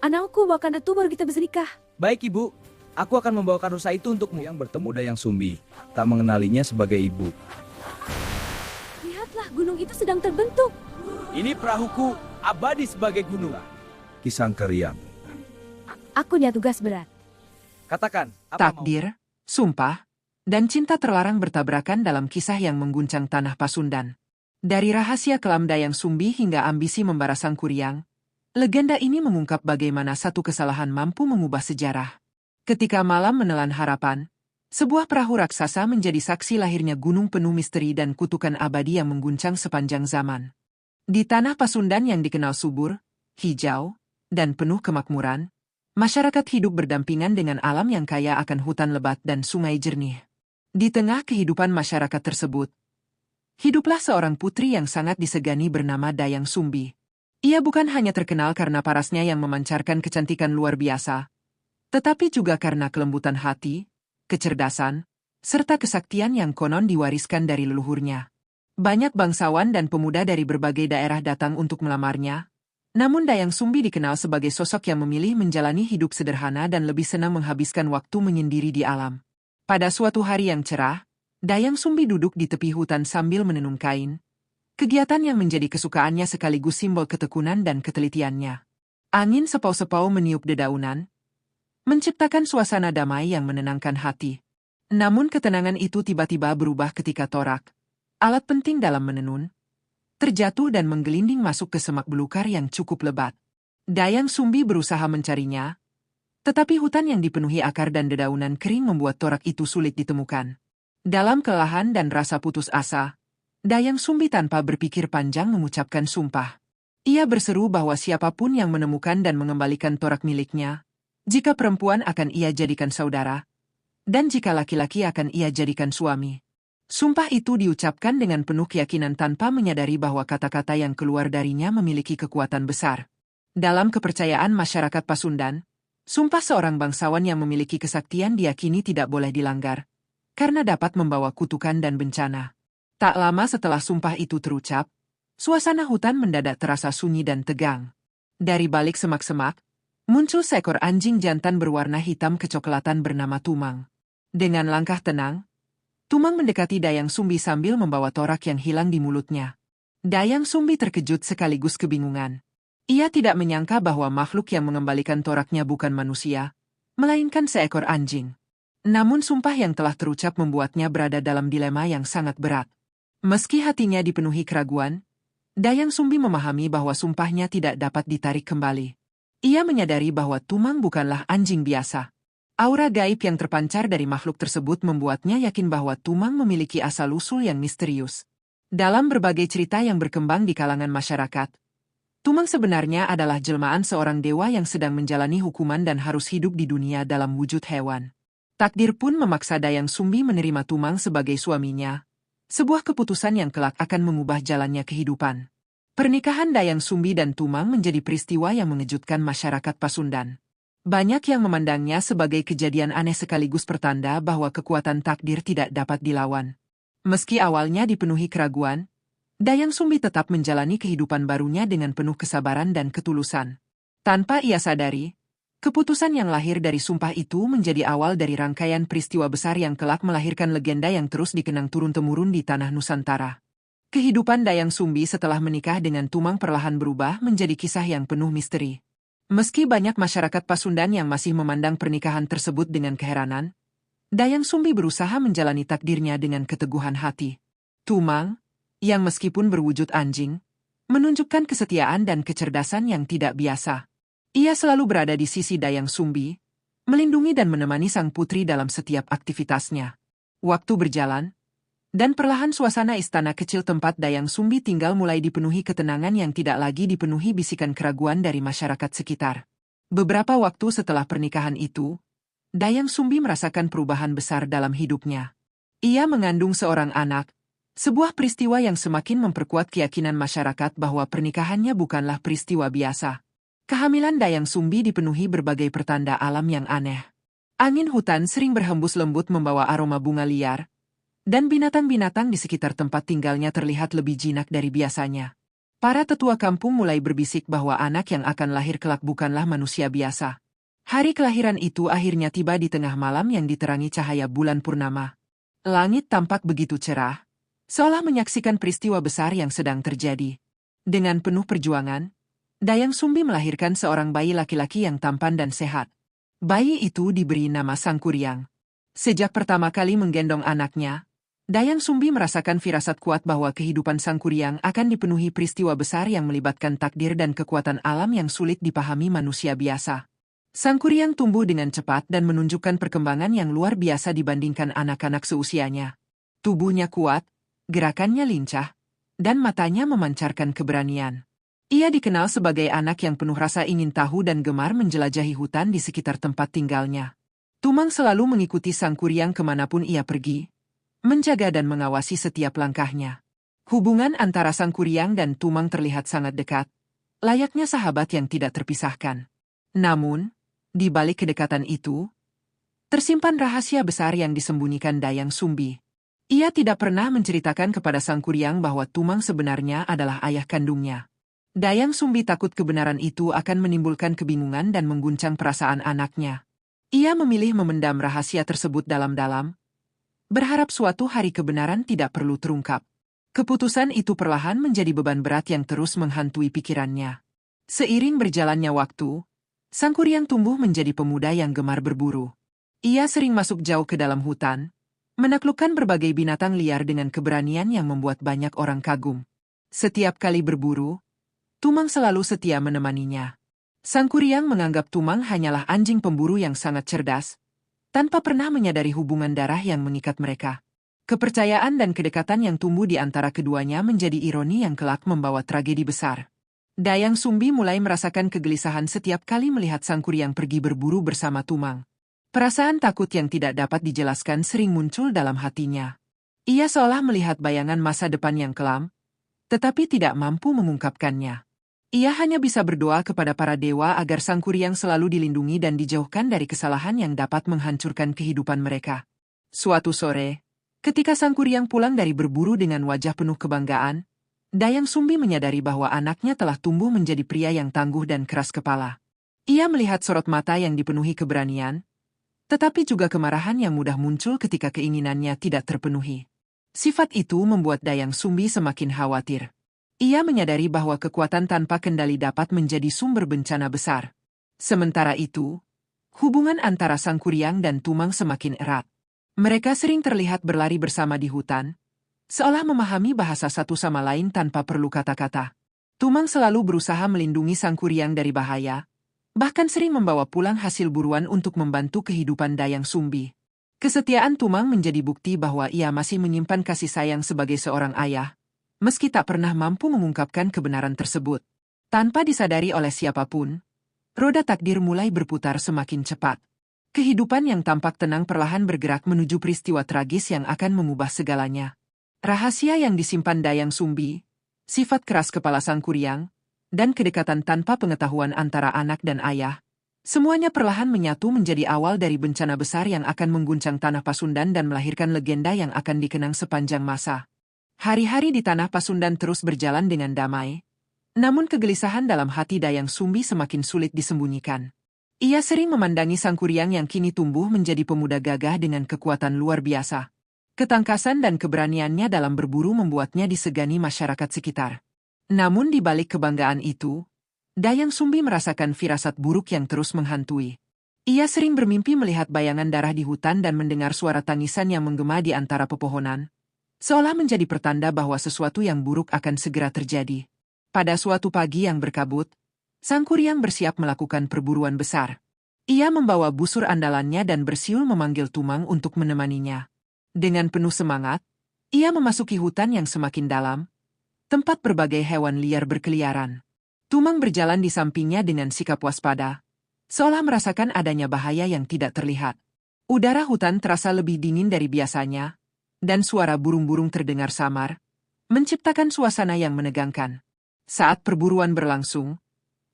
Anakku bahkan itu baru kita bisa nikah. Baik ibu, aku akan membawakan rusa itu untukmu. Yang bertemu Dayang Sumbi, tak mengenalinya sebagai ibu. Lihatlah, gunung itu sedang terbentuk. Ini perahuku, abadi sebagai gunung. Kisang Keriang. Aku punya tugas berat. Katakan, apa mau? Takdir, sumpah, dan cinta terlarang bertabrakan dalam kisah yang mengguncang tanah Pasundan. Dari rahasia kelam Dayang Sumbi hingga ambisi membara Sang Kuryang, legenda ini mengungkap bagaimana satu kesalahan mampu mengubah sejarah. Ketika malam menelan harapan, sebuah perahu raksasa menjadi saksi lahirnya gunung penuh misteri dan kutukan abadi yang mengguncang sepanjang zaman. Di tanah Pasundan yang dikenal subur, hijau, dan penuh kemakmuran, masyarakat hidup berdampingan dengan alam yang kaya akan hutan lebat dan sungai jernih. Di tengah kehidupan masyarakat tersebut, hiduplah seorang putri yang sangat disegani bernama Dayang Sumbi. Ia bukan hanya terkenal karena parasnya yang memancarkan kecantikan luar biasa, tetapi juga karena kelembutan hati, kecerdasan, serta kesaktian yang konon diwariskan dari leluhurnya. Banyak bangsawan dan pemuda dari berbagai daerah datang untuk melamarnya, namun Dayang Sumbi dikenal sebagai sosok yang memilih menjalani hidup sederhana dan lebih senang menghabiskan waktu menyendiri di alam. Pada suatu hari yang cerah, Dayang Sumbi duduk di tepi hutan sambil menenun kain, kegiatan yang menjadi kesukaannya sekaligus simbol ketekunan dan ketelitiannya. Angin sepau-sepau meniup dedaunan, menciptakan suasana damai yang menenangkan hati. Namun ketenangan itu tiba-tiba berubah ketika torak, alat penting dalam menenun, terjatuh dan menggelinding masuk ke semak belukar yang cukup lebat. Dayang Sumbi berusaha mencarinya, tetapi hutan yang dipenuhi akar dan dedaunan kering membuat torak itu sulit ditemukan. Dalam kelelahan dan rasa putus asa, Dayang Sumbi tanpa berpikir panjang mengucapkan sumpah. Ia berseru bahwa siapapun yang menemukan dan mengembalikan torak miliknya, jika perempuan akan ia jadikan saudara, dan jika laki-laki akan ia jadikan suami. Sumpah itu diucapkan dengan penuh keyakinan tanpa menyadari bahwa kata-kata yang keluar darinya memiliki kekuatan besar. Dalam kepercayaan masyarakat Pasundan, sumpah seorang bangsawan yang memiliki kesaktian diyakini tidak boleh dilanggar, karena dapat membawa kutukan dan bencana. Tak lama setelah sumpah itu terucap, suasana hutan mendadak terasa sunyi dan tegang. Dari balik semak-semak, muncul seekor anjing jantan berwarna hitam kecoklatan bernama Tumang. Dengan langkah tenang, Tumang mendekati Dayang Sumbi sambil membawa torak yang hilang di mulutnya. Dayang Sumbi terkejut sekaligus kebingungan. Ia tidak menyangka bahwa makhluk yang mengembalikan toraknya bukan manusia, melainkan seekor anjing. Namun sumpah yang telah terucap membuatnya berada dalam dilema yang sangat berat. Meski hatinya dipenuhi keraguan, Dayang Sumbi memahami bahwa sumpahnya tidak dapat ditarik kembali. Ia menyadari bahwa Tumang bukanlah anjing biasa. Aura gaib yang terpancar dari makhluk tersebut membuatnya yakin bahwa Tumang memiliki asal-usul yang misterius. Dalam berbagai cerita yang berkembang di kalangan masyarakat, Tumang sebenarnya adalah jelmaan seorang dewa yang sedang menjalani hukuman dan harus hidup di dunia dalam wujud hewan. Takdir pun memaksa Dayang Sumbi menerima Tumang sebagai suaminya, sebuah keputusan yang kelak akan mengubah jalannya kehidupan. Pernikahan Dayang Sumbi dan Tumang menjadi peristiwa yang mengejutkan masyarakat Pasundan. Banyak yang memandangnya sebagai kejadian aneh sekaligus pertanda bahwa kekuatan takdir tidak dapat dilawan. Meski awalnya dipenuhi keraguan, Dayang Sumbi tetap menjalani kehidupan barunya dengan penuh kesabaran dan ketulusan. Tanpa ia sadari, keputusan yang lahir dari sumpah itu menjadi awal dari rangkaian peristiwa besar yang kelak melahirkan legenda yang terus dikenang turun-temurun di tanah Nusantara. Kehidupan Dayang Sumbi setelah menikah dengan Tumang perlahan berubah menjadi kisah yang penuh misteri. Meski banyak masyarakat Pasundan yang masih memandang pernikahan tersebut dengan keheranan, Dayang Sumbi berusaha menjalani takdirnya dengan keteguhan hati. Tumang, yang meskipun berwujud anjing, menunjukkan kesetiaan dan kecerdasan yang tidak biasa. Ia selalu berada di sisi Dayang Sumbi, melindungi dan menemani sang putri dalam setiap aktivitasnya. Waktu berjalan, dan perlahan suasana istana kecil tempat Dayang Sumbi tinggal mulai dipenuhi ketenangan yang tidak lagi dipenuhi bisikan keraguan dari masyarakat sekitar. Beberapa waktu setelah pernikahan itu, Dayang Sumbi merasakan perubahan besar dalam hidupnya. Ia mengandung seorang anak, sebuah peristiwa yang semakin memperkuat keyakinan masyarakat bahwa pernikahannya bukanlah peristiwa biasa. Kehamilan Dayang Sumbi dipenuhi berbagai pertanda alam yang aneh. Angin hutan sering berhembus lembut membawa aroma bunga liar, dan binatang-binatang di sekitar tempat tinggalnya terlihat lebih jinak dari biasanya. Para tetua kampung mulai berbisik bahwa anak yang akan lahir kelak bukanlah manusia biasa. Hari kelahiran itu akhirnya tiba di tengah malam yang diterangi cahaya bulan purnama. Langit tampak begitu cerah, seolah menyaksikan peristiwa besar yang sedang terjadi. Dengan penuh perjuangan, Dayang Sumbi melahirkan seorang bayi laki-laki yang tampan dan sehat. Bayi itu diberi nama Sangkuriang. Sejak pertama kali menggendong anaknya, Dayang Sumbi merasakan firasat kuat bahwa kehidupan Sangkuriang akan dipenuhi peristiwa besar yang melibatkan takdir dan kekuatan alam yang sulit dipahami manusia biasa. Sangkuriang tumbuh dengan cepat dan menunjukkan perkembangan yang luar biasa dibandingkan anak-anak seusianya. Tubuhnya kuat, gerakannya lincah, dan matanya memancarkan keberanian. Ia dikenal sebagai anak yang penuh rasa ingin tahu dan gemar menjelajahi hutan di sekitar tempat tinggalnya. Tumang selalu mengikuti Sangkuriang kemanapun ia pergi, menjaga dan mengawasi setiap langkahnya. Hubungan antara Sangkuriang dan Tumang terlihat sangat dekat, layaknya sahabat yang tidak terpisahkan. Namun, di balik kedekatan itu, tersimpan rahasia besar yang disembunyikan Dayang Sumbi. Ia tidak pernah menceritakan kepada Sangkuriang bahwa Tumang sebenarnya adalah ayah kandungnya. Dayang Sumbi takut kebenaran itu akan menimbulkan kebingungan dan mengguncang perasaan anaknya. Ia memilih memendam rahasia tersebut dalam-dalam, berharap suatu hari kebenaran tidak perlu terungkap. Keputusan itu perlahan menjadi beban berat yang terus menghantui pikirannya. Seiring berjalannya waktu, Sangkuriang tumbuh menjadi pemuda yang gemar berburu. Ia sering masuk jauh ke dalam hutan, menaklukkan berbagai binatang liar dengan keberanian yang membuat banyak orang kagum. Setiap kali berburu, Tumang selalu setia menemaninya. Sangkuriang menganggap Tumang hanyalah anjing pemburu yang sangat cerdas, tanpa pernah menyadari hubungan darah yang mengikat mereka. Kepercayaan dan kedekatan yang tumbuh di antara keduanya menjadi ironi yang kelak membawa tragedi besar. Dayang Sumbi mulai merasakan kegelisahan setiap kali melihat Sangkuriang pergi berburu bersama Tumang. Perasaan takut yang tidak dapat dijelaskan sering muncul dalam hatinya. Ia seolah melihat bayangan masa depan yang kelam, tetapi tidak mampu mengungkapkannya. Ia hanya bisa berdoa kepada para dewa agar Sangkuriang selalu dilindungi dan dijauhkan dari kesalahan yang dapat menghancurkan kehidupan mereka. Suatu sore, ketika Sangkuriang pulang dari berburu dengan wajah penuh kebanggaan, Dayang Sumbi menyadari bahwa anaknya telah tumbuh menjadi pria yang tangguh dan keras kepala. Ia melihat sorot mata yang dipenuhi keberanian, tetapi juga kemarahan yang mudah muncul ketika keinginannya tidak terpenuhi. Sifat itu membuat Dayang Sumbi semakin khawatir. Ia menyadari bahwa kekuatan tanpa kendali dapat menjadi sumber bencana besar. Sementara itu, hubungan antara Sangkuriang dan Tumang semakin erat. Mereka sering terlihat berlari bersama di hutan, seolah memahami bahasa satu sama lain tanpa perlu kata-kata. Tumang selalu berusaha melindungi Sangkuriang dari bahaya, bahkan sering membawa pulang hasil buruan untuk membantu kehidupan Dayang Sumbi. Kesetiaan Tumang menjadi bukti bahwa ia masih menyimpan kasih sayang sebagai seorang ayah, meski tak pernah mampu mengungkapkan kebenaran tersebut. Tanpa disadari oleh siapapun, roda takdir mulai berputar semakin cepat. Kehidupan yang tampak tenang perlahan bergerak menuju peristiwa tragis yang akan mengubah segalanya. Rahasia yang disimpan Dayang Sumbi, sifat keras kepala Sangkuriang, dan kedekatan tanpa pengetahuan antara anak dan ayah, semuanya perlahan menyatu menjadi awal dari bencana besar yang akan mengguncang tanah Pasundan dan melahirkan legenda yang akan dikenang sepanjang masa. Hari-hari di tanah Pasundan terus berjalan dengan damai, namun kegelisahan dalam hati Dayang Sumbi semakin sulit disembunyikan. Ia sering memandangi Sangkuriang yang kini tumbuh menjadi pemuda gagah dengan kekuatan luar biasa. Ketangkasan dan keberaniannya dalam berburu membuatnya disegani masyarakat sekitar. Namun di balik kebanggaan itu, Dayang Sumbi merasakan firasat buruk yang terus menghantui. Ia sering bermimpi melihat bayangan darah di hutan dan mendengar suara tangisan yang menggema di antara pepohonan, seolah menjadi pertanda bahwa sesuatu yang buruk akan segera terjadi. Pada suatu pagi yang berkabut, Sangkuriang bersiap melakukan perburuan besar. Ia membawa busur andalannya dan bersiul memanggil Tumang untuk menemaninya. Dengan penuh semangat, ia memasuki hutan yang semakin dalam, tempat berbagai hewan liar berkeliaran. Tumang berjalan di sampingnya dengan sikap waspada, seolah merasakan adanya bahaya yang tidak terlihat. Udara hutan terasa lebih dingin dari biasanya, dan suara burung-burung terdengar samar, menciptakan suasana yang menegangkan. Saat perburuan berlangsung,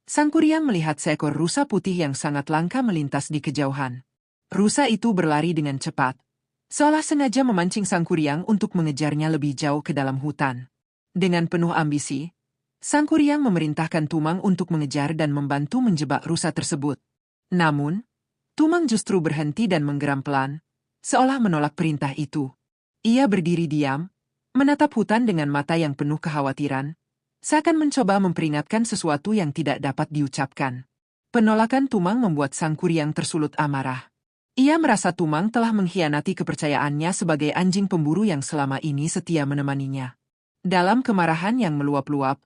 Sangkuriang melihat seekor rusa putih yang sangat langka melintas di kejauhan. Rusa itu berlari dengan cepat, seolah sengaja memancing Sangkuriang untuk mengejarnya lebih jauh ke dalam hutan. Dengan penuh ambisi, Sang Kuryang memerintahkan Tumang untuk mengejar dan membantu menjebak rusa tersebut. Namun, Tumang justru berhenti dan menggeram pelan, seolah menolak perintah itu. Ia berdiri diam, menatap hutan dengan mata yang penuh kekhawatiran, seakan mencoba memperingatkan sesuatu yang tidak dapat diucapkan. Penolakan Tumang membuat Sang Kuryang tersulut amarah. Ia merasa Tumang telah mengkhianati kepercayaannya sebagai anjing pemburu yang selama ini setia menemaninya. Dalam kemarahan yang meluap-luap,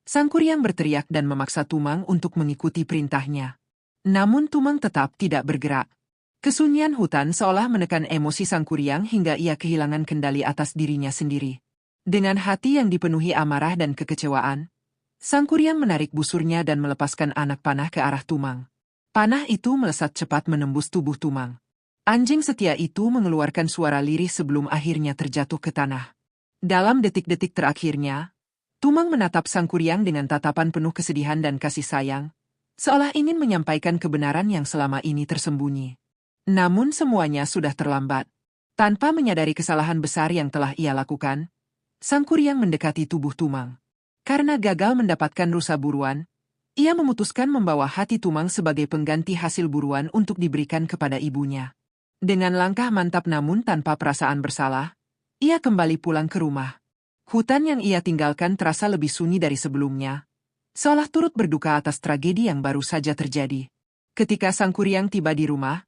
Sang Kuryang berteriak dan memaksa Tumang untuk mengikuti perintahnya. Namun Tumang tetap tidak bergerak. Kesunyian hutan seolah menekan emosi Sang Kuryang hingga ia kehilangan kendali atas dirinya sendiri. Dengan hati yang dipenuhi amarah dan kekecewaan, Sang Kuryang menarik busurnya dan melepaskan anak panah ke arah Tumang. Panah itu melesat cepat menembus tubuh Tumang. Anjing setia itu mengeluarkan suara lirih sebelum akhirnya terjatuh ke tanah. Dalam detik-detik terakhirnya, Tumang menatap Sang Kuryang dengan tatapan penuh kesedihan dan kasih sayang, seolah ingin menyampaikan kebenaran yang selama ini tersembunyi. Namun semuanya sudah terlambat. Tanpa menyadari kesalahan besar yang telah ia lakukan, Sang Kuryang mendekati tubuh Tumang. Karena gagal mendapatkan rusa buruan, ia memutuskan membawa hati Tumang sebagai pengganti hasil buruan untuk diberikan kepada ibunya. Dengan langkah mantap namun tanpa perasaan bersalah, ia kembali pulang ke rumah. Hutan yang ia tinggalkan terasa lebih sunyi dari sebelumnya, seolah turut berduka atas tragedi yang baru saja terjadi. Ketika Sang Kuryang tiba di rumah,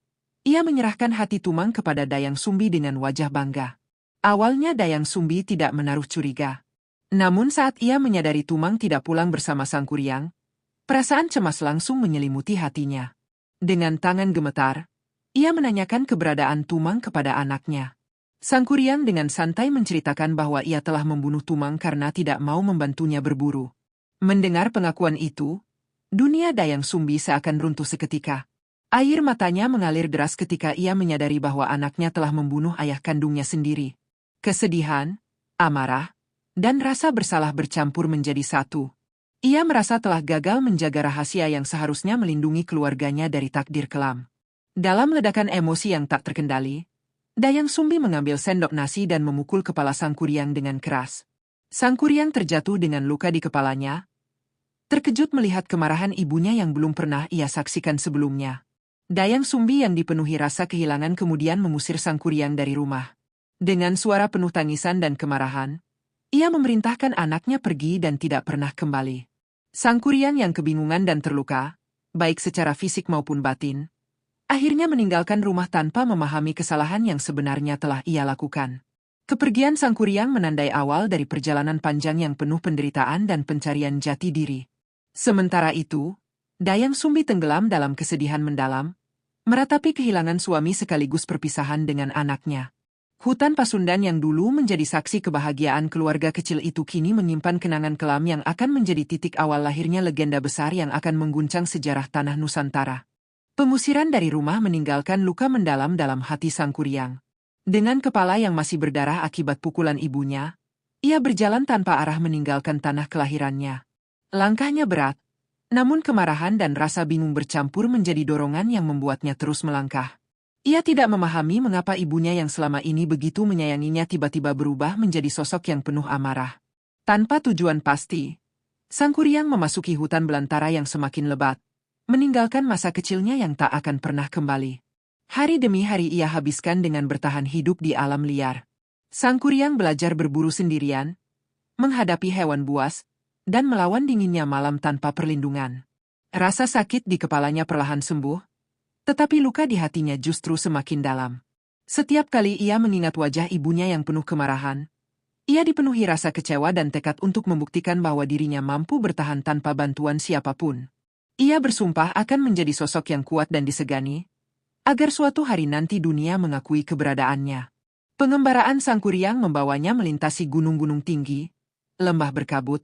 ia menyerahkan hati Tumang kepada Dayang Sumbi dengan wajah bangga. Awalnya Dayang Sumbi tidak menaruh curiga. Namun saat ia menyadari Tumang tidak pulang bersama Sang Kuryang, perasaan cemas langsung menyelimuti hatinya. Dengan tangan gemetar, ia menanyakan keberadaan Tumang kepada anaknya. Sang Kuryang dengan santai menceritakan bahwa ia telah membunuh Tumang karena tidak mau membantunya berburu. Mendengar pengakuan itu, dunia Dayang Sumbi seakan runtuh seketika. Air matanya mengalir deras ketika ia menyadari bahwa anaknya telah membunuh ayah kandungnya sendiri. Kesedihan, amarah, dan rasa bersalah bercampur menjadi satu. Ia merasa telah gagal menjaga rahasia yang seharusnya melindungi keluarganya dari takdir kelam. Dalam ledakan emosi yang tak terkendali, Dayang Sumbi mengambil sendok nasi dan memukul kepala Sang Kuryang dengan keras. Sang Kuryang terjatuh dengan luka di kepalanya, terkejut melihat kemarahan ibunya yang belum pernah ia saksikan sebelumnya. Dayang Sumbi yang dipenuhi rasa kehilangan kemudian mengusir Sang Kuryang dari rumah. Dengan suara penuh tangisan dan kemarahan, ia memerintahkan anaknya pergi dan tidak pernah kembali. Sang Kuryang yang kebingungan dan terluka, baik secara fisik maupun batin, akhirnya meninggalkan rumah tanpa memahami kesalahan yang sebenarnya telah ia lakukan. Kepergian Sang Kuryang menandai awal dari perjalanan panjang yang penuh penderitaan dan pencarian jati diri. Sementara itu, Dayang Sumbi tenggelam dalam kesedihan mendalam, meratapi kehilangan suami sekaligus perpisahan dengan anaknya. Hutan Pasundan yang dulu menjadi saksi kebahagiaan keluarga kecil itu kini menyimpan kenangan kelam yang akan menjadi titik awal lahirnya legenda besar yang akan mengguncang sejarah tanah Nusantara. Pengusiran dari rumah meninggalkan luka mendalam dalam hati Sang Kuryang. Dengan kepala yang masih berdarah akibat pukulan ibunya, ia berjalan tanpa arah meninggalkan tanah kelahirannya. Langkahnya berat, namun kemarahan dan rasa bingung bercampur menjadi dorongan yang membuatnya terus melangkah. Ia tidak memahami mengapa ibunya yang selama ini begitu menyayanginya tiba-tiba berubah menjadi sosok yang penuh amarah. Tanpa tujuan pasti, Sang Kuryang memasuki hutan belantara yang semakin lebat, meninggalkan masa kecilnya yang tak akan pernah kembali. Hari demi hari ia habiskan dengan bertahan hidup di alam liar. Sang Kuryang belajar berburu sendirian, menghadapi hewan buas, dan melawan dinginnya malam tanpa perlindungan. Rasa sakit di kepalanya perlahan sembuh, tetapi luka di hatinya justru semakin dalam. Setiap kali ia mengingat wajah ibunya yang penuh kemarahan, ia dipenuhi rasa kecewa dan tekad untuk membuktikan bahwa dirinya mampu bertahan tanpa bantuan siapapun. Ia bersumpah akan menjadi sosok yang kuat dan disegani, agar suatu hari nanti dunia mengakui keberadaannya. Pengembaraan Sang Kuryang membawanya melintasi gunung-gunung tinggi, lembah berkabut,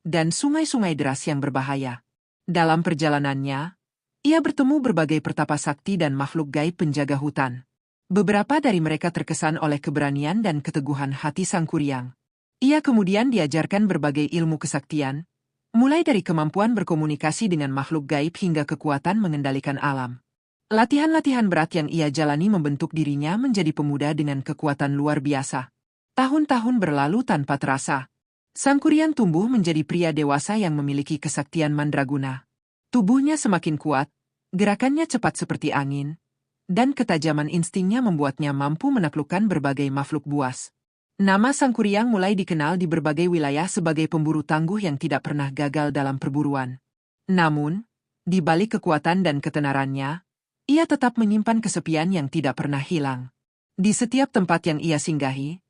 dan sungai-sungai deras yang berbahaya. Dalam perjalanannya, ia bertemu berbagai pertapa sakti dan makhluk gaib penjaga hutan. Beberapa dari mereka terkesan oleh keberanian dan keteguhan hati Sang Kuryang. Ia kemudian diajarkan berbagai ilmu kesaktian, mulai dari kemampuan berkomunikasi dengan makhluk gaib hingga kekuatan mengendalikan alam. Latihan-latihan berat yang ia jalani membentuk dirinya menjadi pemuda dengan kekuatan luar biasa. Tahun-tahun berlalu tanpa terasa. Sang Kuryang tumbuh menjadi pria dewasa yang memiliki kesaktian mandraguna. Tubuhnya semakin kuat, gerakannya cepat seperti angin, dan ketajaman instingnya membuatnya mampu menaklukkan berbagai makhluk buas. Nama Sang Kuryang mulai dikenal di berbagai wilayah sebagai pemburu tangguh yang tidak pernah gagal dalam perburuan. Namun, di balik kekuatan dan ketenarannya, ia tetap menyimpan kesepian yang tidak pernah hilang. Di setiap tempat yang ia singgahi,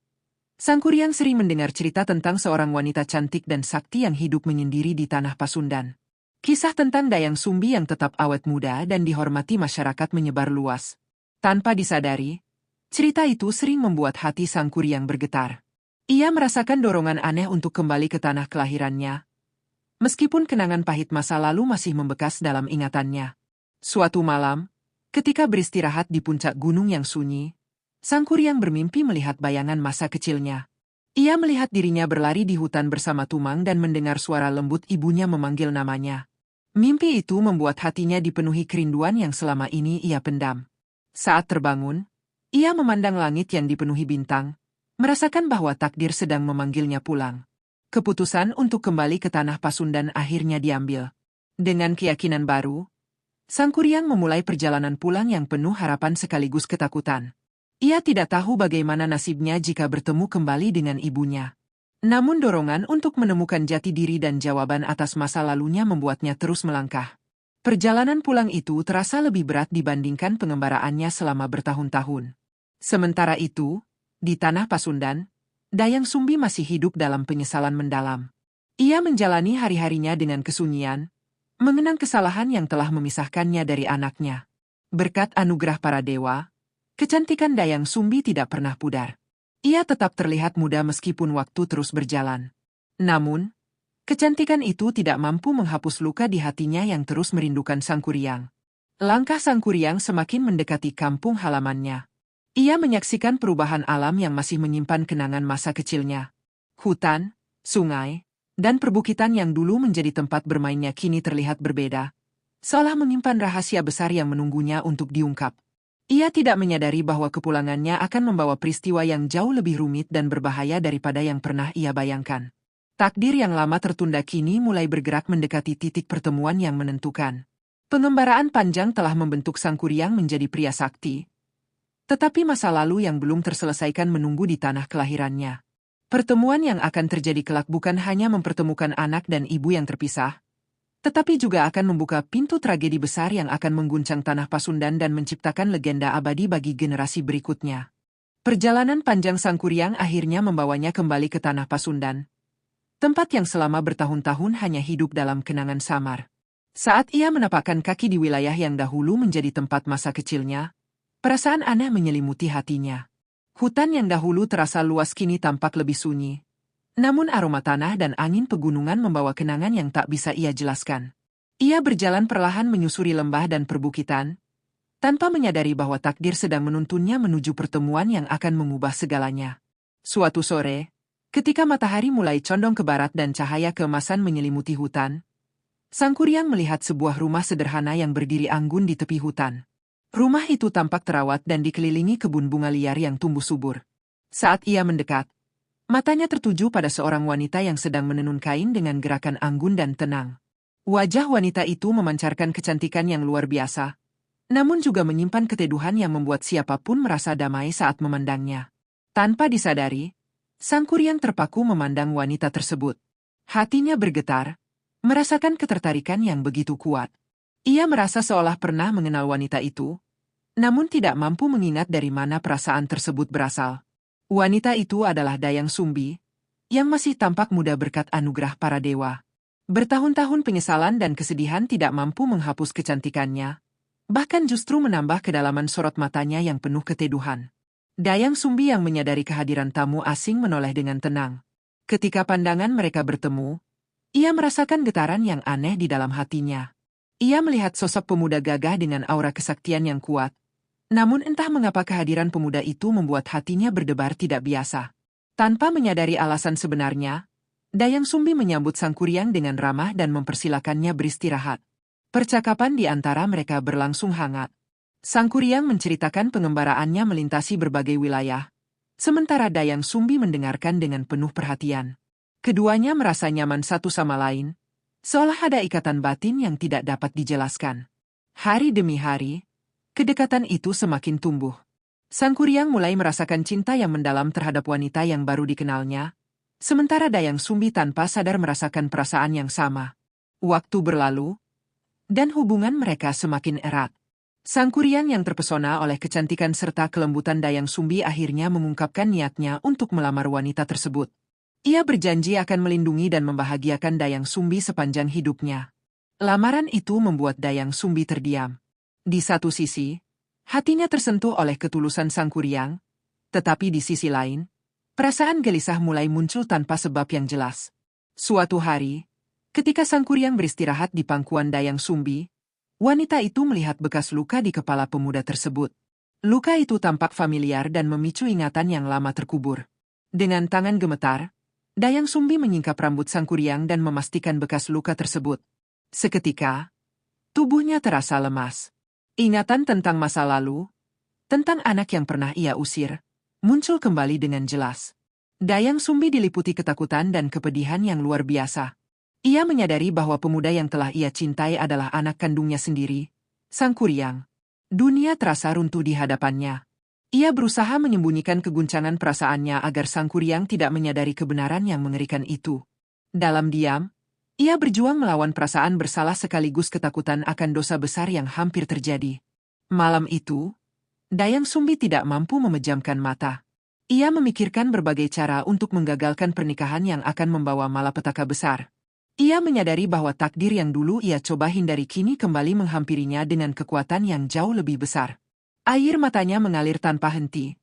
Sang Kuryang sering mendengar cerita tentang seorang wanita cantik dan sakti yang hidup menyendiri di tanah Pasundan. Kisah tentang Dayang Sumbi yang tetap awet muda dan dihormati masyarakat menyebar luas. Tanpa disadari, cerita itu sering membuat hati Sang Kuryang bergetar. Ia merasakan dorongan aneh untuk kembali ke tanah kelahirannya, meskipun kenangan pahit masa lalu masih membekas dalam ingatannya. Suatu malam, ketika beristirahat di puncak gunung yang sunyi, Sang Kuryang bermimpi melihat bayangan masa kecilnya. Ia melihat dirinya berlari di hutan bersama Tumang dan mendengar suara lembut ibunya memanggil namanya. Mimpi itu membuat hatinya dipenuhi kerinduan yang selama ini ia pendam. Saat terbangun, ia memandang langit yang dipenuhi bintang, merasakan bahwa takdir sedang memanggilnya pulang. Keputusan untuk kembali ke tanah Pasundan akhirnya diambil. Dengan keyakinan baru, Sang Kuryang memulai perjalanan pulang yang penuh harapan sekaligus ketakutan. Ia tidak tahu bagaimana nasibnya jika bertemu kembali dengan ibunya. Namun dorongan untuk menemukan jati diri dan jawaban atas masa lalunya membuatnya terus melangkah. Perjalanan pulang itu terasa lebih berat dibandingkan pengembaraannya selama bertahun-tahun. Sementara itu, di tanah Pasundan, Dayang Sumbi masih hidup dalam penyesalan mendalam. Ia menjalani hari-harinya dengan kesunyian, mengenang kesalahan yang telah memisahkannya dari anaknya. Berkat anugerah para dewa, kecantikan Dayang Sumbi tidak pernah pudar. Ia tetap terlihat muda meskipun waktu terus berjalan. Namun, kecantikan itu tidak mampu menghapus luka di hatinya yang terus merindukan Sang Kuryang. Langkah Sang Kuryang semakin mendekati kampung halamannya. Ia menyaksikan perubahan alam yang masih menyimpan kenangan masa kecilnya. Hutan, sungai, dan perbukitan yang dulu menjadi tempat bermainnya kini terlihat berbeda, seolah menyimpan rahasia besar yang menunggunya untuk diungkap. Ia tidak menyadari bahwa kepulangannya akan membawa peristiwa yang jauh lebih rumit dan berbahaya daripada yang pernah ia bayangkan. Takdir yang lama tertunda kini mulai bergerak mendekati titik pertemuan yang menentukan. Pengembaraan panjang telah membentuk Sang Kuryang menjadi pria sakti, tetapi masa lalu yang belum terselesaikan menunggu di tanah kelahirannya. Pertemuan yang akan terjadi kelak bukan hanya mempertemukan anak dan ibu yang terpisah, tetapi juga akan membuka pintu tragedi besar yang akan mengguncang tanah Pasundan dan menciptakan legenda abadi bagi generasi berikutnya. Perjalanan panjang Sang Kuryang akhirnya membawanya kembali ke tanah Pasundan, tempat yang selama bertahun-tahun hanya hidup dalam kenangan samar. Saat ia menapakkan kaki di wilayah yang dahulu menjadi tempat masa kecilnya, perasaan aneh menyelimuti hatinya. Hutan yang dahulu terasa luas kini tampak lebih sunyi. Namun aroma tanah dan angin pegunungan membawa kenangan yang tak bisa ia jelaskan. Ia berjalan perlahan menyusuri lembah dan perbukitan, tanpa menyadari bahwa takdir sedang menuntunnya menuju pertemuan yang akan mengubah segalanya. Suatu sore, ketika matahari mulai condong ke barat dan cahaya keemasan menyelimuti hutan, Sang Kuryang melihat sebuah rumah sederhana yang berdiri anggun di tepi hutan. Rumah itu tampak terawat dan dikelilingi kebun bunga liar yang tumbuh subur. Saat ia mendekat, matanya tertuju pada seorang wanita yang sedang menenun kain dengan gerakan anggun dan tenang. Wajah wanita itu memancarkan kecantikan yang luar biasa, namun juga menyimpan keteduhan yang membuat siapapun merasa damai saat memandangnya. Tanpa disadari, Sang Kuryang terpaku memandang wanita tersebut. Hatinya bergetar, merasakan ketertarikan yang begitu kuat. Ia merasa seolah pernah mengenal wanita itu, namun tidak mampu mengingat dari mana perasaan tersebut berasal. Wanita itu adalah Dayang Sumbi, yang masih tampak muda berkat anugerah para dewa. Bertahun-tahun penyesalan dan kesedihan tidak mampu menghapus kecantikannya, bahkan justru menambah kedalaman sorot matanya yang penuh keteduhan. Dayang Sumbi yang menyadari kehadiran tamu asing menoleh dengan tenang. Ketika pandangan mereka bertemu, ia merasakan getaran yang aneh di dalam hatinya. Ia melihat sosok pemuda gagah dengan aura kesaktian yang kuat. Namun entah mengapa kehadiran pemuda itu membuat hatinya berdebar tidak biasa. Tanpa menyadari alasan sebenarnya, Dayang Sumbi menyambut Sang Kuryang dengan ramah dan mempersilakannya beristirahat. Percakapan di antara mereka berlangsung hangat. Sang Kuryang menceritakan pengembaraannya melintasi berbagai wilayah, sementara Dayang Sumbi mendengarkan dengan penuh perhatian. Keduanya merasa nyaman satu sama lain, seolah ada ikatan batin yang tidak dapat dijelaskan. Hari demi hari, kedekatan itu semakin tumbuh. Sang Kuryang mulai merasakan cinta yang mendalam terhadap wanita yang baru dikenalnya, sementara Dayang Sumbi tanpa sadar merasakan perasaan yang sama. Waktu berlalu, dan hubungan mereka semakin erat. Sang Kuryang yang terpesona oleh kecantikan serta kelembutan Dayang Sumbi akhirnya mengungkapkan niatnya untuk melamar wanita tersebut. Ia berjanji akan melindungi dan membahagiakan Dayang Sumbi sepanjang hidupnya. Lamaran itu membuat Dayang Sumbi terdiam. Di satu sisi, hatinya tersentuh oleh ketulusan Sang Kuryang, tetapi di sisi lain, perasaan gelisah mulai muncul tanpa sebab yang jelas. Suatu hari, ketika Sang Kuryang beristirahat di pangkuan Dayang Sumbi, wanita itu melihat bekas luka di kepala pemuda tersebut. Luka itu tampak familiar dan memicu ingatan yang lama terkubur. Dengan tangan gemetar, Dayang Sumbi menyingkap rambut Sang Kuryang dan memastikan bekas luka tersebut. Seketika, tubuhnya terasa lemas. Ingatan tentang masa lalu, tentang anak yang pernah ia usir, muncul kembali dengan jelas. Dayang Sumbi diliputi ketakutan dan kepedihan yang luar biasa. Ia menyadari bahwa pemuda yang telah ia cintai adalah anak kandungnya sendiri, Sang Kuryang. Dunia terasa runtuh di hadapannya. Ia berusaha menyembunyikan keguncangan perasaannya agar Sang Kuryang tidak menyadari kebenaran yang mengerikan itu. Dalam diam, ia berjuang melawan perasaan bersalah sekaligus ketakutan akan dosa besar yang hampir terjadi. Malam itu, Dayang Sumbi tidak mampu memejamkan mata. Ia memikirkan berbagai cara untuk menggagalkan pernikahan yang akan membawa malapetaka besar. Ia menyadari bahwa takdir yang dulu ia coba hindari kini kembali menghampirinya dengan kekuatan yang jauh lebih besar. Air matanya mengalir tanpa henti,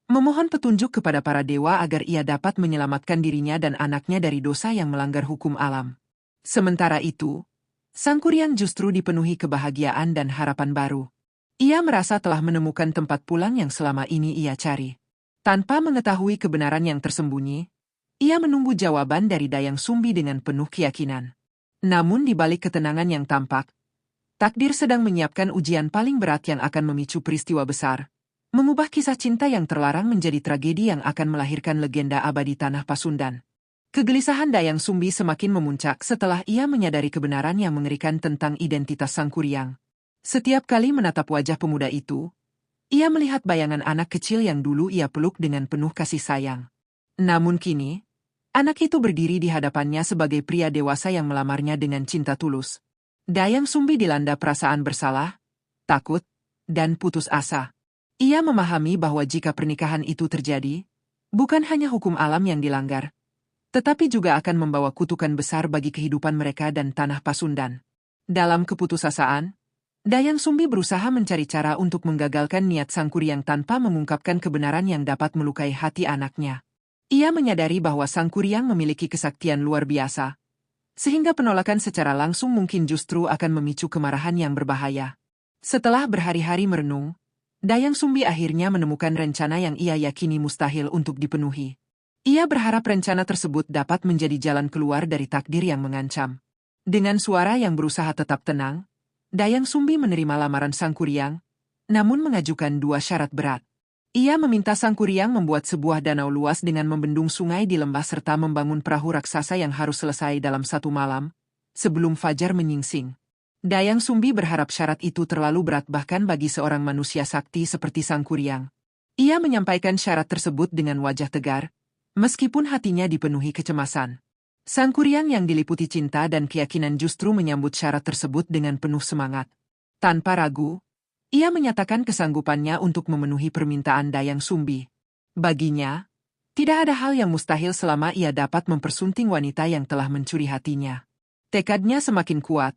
memohon petunjuk kepada para dewa agar ia dapat menyelamatkan dirinya dan anaknya dari dosa yang melanggar hukum alam. Sementara itu, Sang Kuryang justru dipenuhi kebahagiaan dan harapan baru. Ia merasa telah menemukan tempat pulang yang selama ini ia cari. Tanpa mengetahui kebenaran yang tersembunyi, ia menunggu jawaban dari Dayang Sumbi dengan penuh keyakinan. Namun di balik ketenangan yang tampak, takdir sedang menyiapkan ujian paling berat yang akan memicu peristiwa besar, mengubah kisah cinta yang terlarang menjadi tragedi yang akan melahirkan legenda abadi Tanah Pasundan. Kegelisahan Dayang Sumbi semakin memuncak setelah ia menyadari kebenaran yang mengerikan tentang identitas Sang Kuryang. Setiap kali menatap wajah pemuda itu, ia melihat bayangan anak kecil yang dulu ia peluk dengan penuh kasih sayang. Namun kini, anak itu berdiri di hadapannya sebagai pria dewasa yang melamarnya dengan cinta tulus. Dayang Sumbi dilanda perasaan bersalah, takut, dan putus asa. Ia memahami bahwa jika pernikahan itu terjadi, bukan hanya hukum alam yang dilanggar, tetapi juga akan membawa kutukan besar bagi kehidupan mereka dan Tanah Pasundan. Dalam keputusasaan, Dayang Sumbi berusaha mencari cara untuk menggagalkan niat Sang Kuryang tanpa mengungkapkan kebenaran yang dapat melukai hati anaknya. Ia menyadari bahwa Sang Kuryang memiliki kesaktian luar biasa, sehingga penolakan secara langsung mungkin justru akan memicu kemarahan yang berbahaya. Setelah berhari-hari merenung, Dayang Sumbi akhirnya menemukan rencana yang ia yakini mustahil untuk dipenuhi. Ia berharap rencana tersebut dapat menjadi jalan keluar dari takdir yang mengancam. Dengan suara yang berusaha tetap tenang, Dayang Sumbi menerima lamaran Sang Kuryang, namun mengajukan dua syarat berat. Ia meminta Sang Kuryang membuat sebuah danau luas dengan membendung sungai di lembah serta membangun perahu raksasa yang harus selesai dalam 1 malam, sebelum fajar menyingsing. Dayang Sumbi berharap syarat itu terlalu berat bahkan bagi seorang manusia sakti seperti Sang Kuryang. Ia menyampaikan syarat tersebut dengan wajah tegar, meskipun hatinya dipenuhi kecemasan. Sang Kuryang yang diliputi cinta dan keyakinan justru menyambut syarat tersebut dengan penuh semangat. Tanpa ragu, ia menyatakan kesanggupannya untuk memenuhi permintaan Dayang Sumbi. Baginya, tidak ada hal yang mustahil selama ia dapat mempersunting wanita yang telah mencuri hatinya. Tekadnya semakin kuat,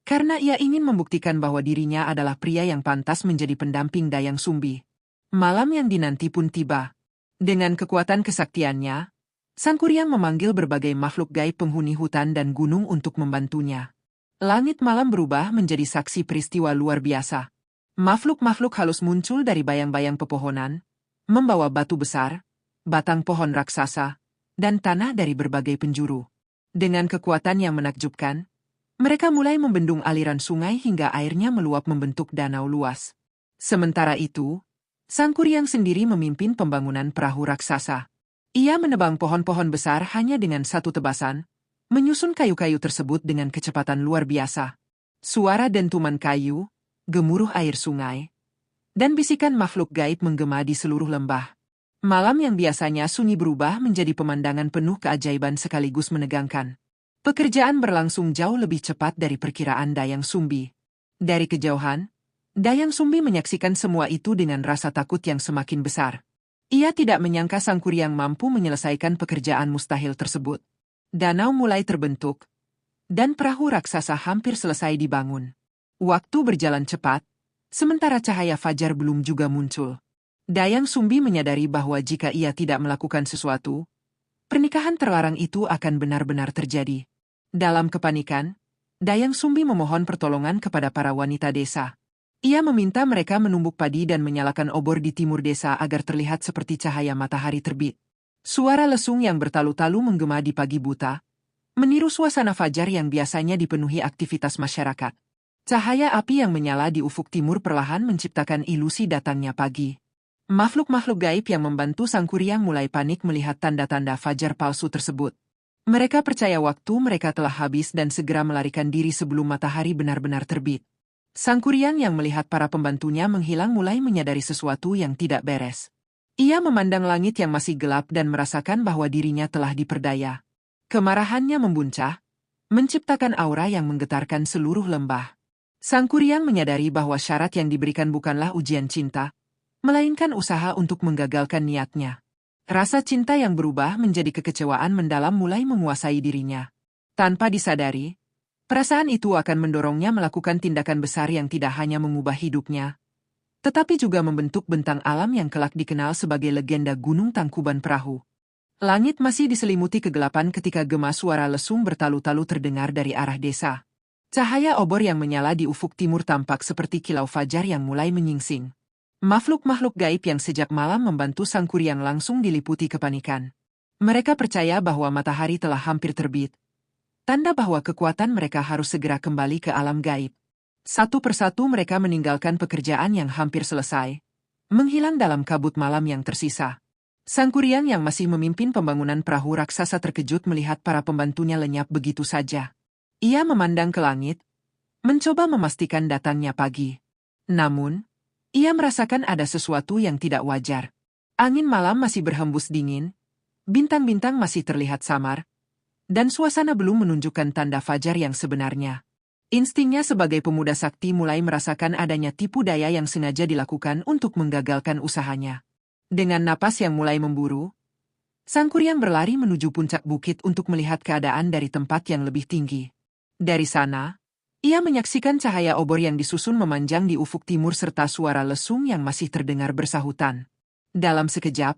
karena ia ingin membuktikan bahwa dirinya adalah pria yang pantas menjadi pendamping Dayang Sumbi. Malam yang dinanti pun tiba. Dengan kekuatan kesaktiannya, Sang Kuryang memanggil berbagai makhluk gaib penghuni hutan dan gunung untuk membantunya. Langit malam berubah menjadi saksi peristiwa luar biasa. Makhluk-makhluk halus muncul dari bayang-bayang pepohonan, membawa batu besar, batang pohon raksasa, dan tanah dari berbagai penjuru. Dengan kekuatan yang menakjubkan, mereka mulai membendung aliran sungai hingga airnya meluap membentuk danau luas. Sementara itu, Sang Kuryang sendiri memimpin pembangunan perahu raksasa. Ia menebang pohon-pohon besar hanya dengan satu tebasan, menyusun kayu-kayu tersebut dengan kecepatan luar biasa. Suara dentuman kayu, gemuruh air sungai, dan bisikan makhluk gaib menggema di seluruh lembah. Malam yang biasanya sunyi berubah menjadi pemandangan penuh keajaiban sekaligus menegangkan. Pekerjaan berlangsung jauh lebih cepat dari perkiraan Dayang Sumbi. Dari kejauhan, Dayang Sumbi menyaksikan semua itu dengan rasa takut yang semakin besar. Ia tidak menyangka Sang Kuryang mampu menyelesaikan pekerjaan mustahil tersebut. Danau mulai terbentuk, dan perahu raksasa hampir selesai dibangun. Waktu berjalan cepat, sementara cahaya fajar belum juga muncul. Dayang Sumbi menyadari bahwa jika ia tidak melakukan sesuatu, pernikahan terlarang itu akan benar-benar terjadi. Dalam kepanikan, Dayang Sumbi memohon pertolongan kepada para wanita desa. Ia meminta mereka menumbuk padi dan menyalakan obor di timur desa agar terlihat seperti cahaya matahari terbit. Suara lesung yang bertalu-talu menggema di pagi buta, meniru suasana fajar yang biasanya dipenuhi aktivitas masyarakat. Cahaya api yang menyala di ufuk timur perlahan menciptakan ilusi datangnya pagi. Makhluk-makhluk gaib yang membantu Sang Kuryang mulai panik melihat tanda-tanda fajar palsu tersebut. Mereka percaya waktu mereka telah habis dan segera melarikan diri sebelum matahari benar-benar terbit. Sang Kuryang yang melihat para pembantunya menghilang mulai menyadari sesuatu yang tidak beres. Ia memandang langit yang masih gelap dan merasakan bahwa dirinya telah diperdaya. Kemarahannya membuncah, menciptakan aura yang menggetarkan seluruh lembah. Sang Kuryang menyadari bahwa syarat yang diberikan bukanlah ujian cinta, melainkan usaha untuk menggagalkan niatnya. Rasa cinta yang berubah menjadi kekecewaan mendalam mulai menguasai dirinya. Tanpa disadari, perasaan itu akan mendorongnya melakukan tindakan besar yang tidak hanya mengubah hidupnya, tetapi juga membentuk bentang alam yang kelak dikenal sebagai legenda Gunung Tangkuban Perahu. Langit masih diselimuti kegelapan ketika gema suara lesung bertalu-talu terdengar dari arah desa. Cahaya obor yang menyala di ufuk timur tampak seperti kilau fajar yang mulai menyingsing. Makhluk-makhluk gaib yang sejak malam membantu Sang Kuryang langsung diliputi kepanikan. Mereka percaya bahwa matahari telah hampir terbit, tanda bahwa kekuatan mereka harus segera kembali ke alam gaib. Satu persatu mereka meninggalkan pekerjaan yang hampir selesai, menghilang dalam kabut malam yang tersisa. Sang Kuryang yang masih memimpin pembangunan perahu raksasa terkejut melihat para pembantunya lenyap begitu saja. Ia memandang ke langit, mencoba memastikan datangnya pagi. Namun, ia merasakan ada sesuatu yang tidak wajar. Angin malam masih berhembus dingin, bintang-bintang masih terlihat samar, dan suasana belum menunjukkan tanda fajar yang sebenarnya. Instingnya sebagai pemuda sakti mulai merasakan adanya tipu daya yang sengaja dilakukan untuk menggagalkan usahanya. Dengan napas yang mulai memburu, Sang Kuryang berlari menuju puncak bukit untuk melihat keadaan dari tempat yang lebih tinggi. Dari sana, ia menyaksikan cahaya obor yang disusun memanjang di ufuk timur serta suara lesung yang masih terdengar bersahutan. Dalam sekejap,